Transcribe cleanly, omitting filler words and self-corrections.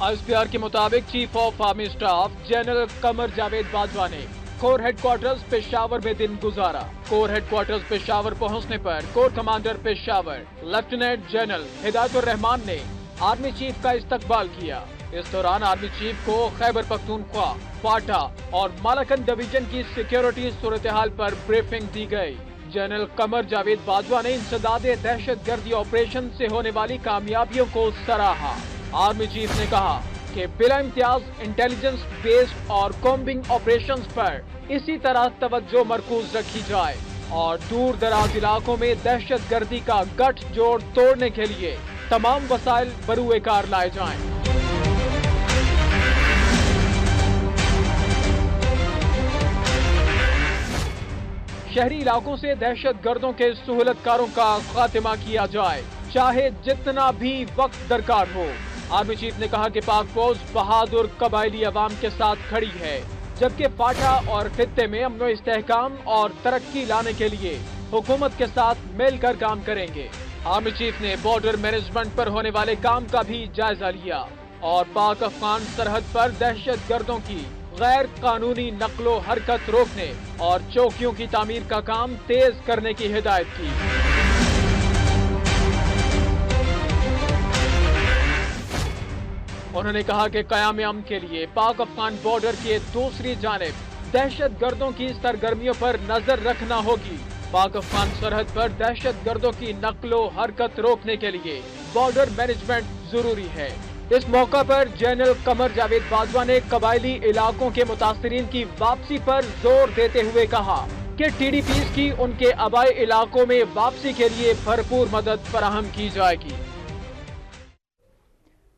ISPR के मुताबिक chief of army staff general Qamar Javed Bajwa ने कोर हेडक्वार्टर्स पेशावर में दिन गुजारा। कोर हेडक्वार्टर्स पेशावर पहुंचने पर corps commander Peshawar lieutenant general Hidayatur Rehman ने आर्मी चीफ का इस्तकबाल किया। इस दौरान आर्मी चीफ को खैबर पख्तूनख्वा, फाटा और मालाकन डिवीजन की सिक्योरिटी सूरत-ए-हाल पर ब्रीफिंग दी गई। जनरल कमर जावेद बाजवा ने इंसदादे दहशतगर्दी ऑपरेशन से होने वाली कामयाबियों को सराहा। आर्मी चीफ ने कहा कि बिला इम्तियाज इंटेलिजेंस बेस्ड और कॉम्बिंग ऑपरेशंस पर इसी तरह तवज्जो मरकूज रखी जाए और दूर दराज इलाकों में दहशतगर्दी का गठजोड़ तोड़ने के लिए तमाम वसाइल बरूए कार लाए जाएं। शहरी इलाकों से दहशतगर्दों के सहूलतकारों का खात्मा किया जाए, चाहे जितना भी वक्त दरकार हो। आर्मी चीफ ने कहा कि पाक फौज बहादुर कबायली अवाम के साथ खड़ी है, जबकि फाटा और खित्ते में अमन इस्तेहकाम और तरक्की लाने के लिए हुकूमत के साथ मिलकर काम करेंगे। आर्मी चीफ ने बॉर्डर मैनेजमेंट पर होने वाले काम का भी जायजा लिया और पाक अफगान सरहद पर दहशतगर्दों की गैर कानूनी नक्लो हरकत रोकने और चौकियों की तामीर का काम तेज करने की हिदायत की। उन्होंने कहा कि क़याम अमन के लिए पाक अफगान बॉर्डर की दूसरी जानिब दहशतगर्दों की सरगर्मियों पर नजर रखना होगी। पाक अफगान सरहद पर दहशतगर्दों की नक्लो हरकत रोकने के लिए बॉर्डर मैनेजमेंट जरूरी है। इस मौका पर जनरल कमर जावेद बाजवा ने कबायली इलाकों के मुतासरीन की वापसी पर जोर देते हुए कहा कि TDPs की उनके आबाई इलाकों में वापसी के लिए भरपूर मदद फराहम की जाएगी।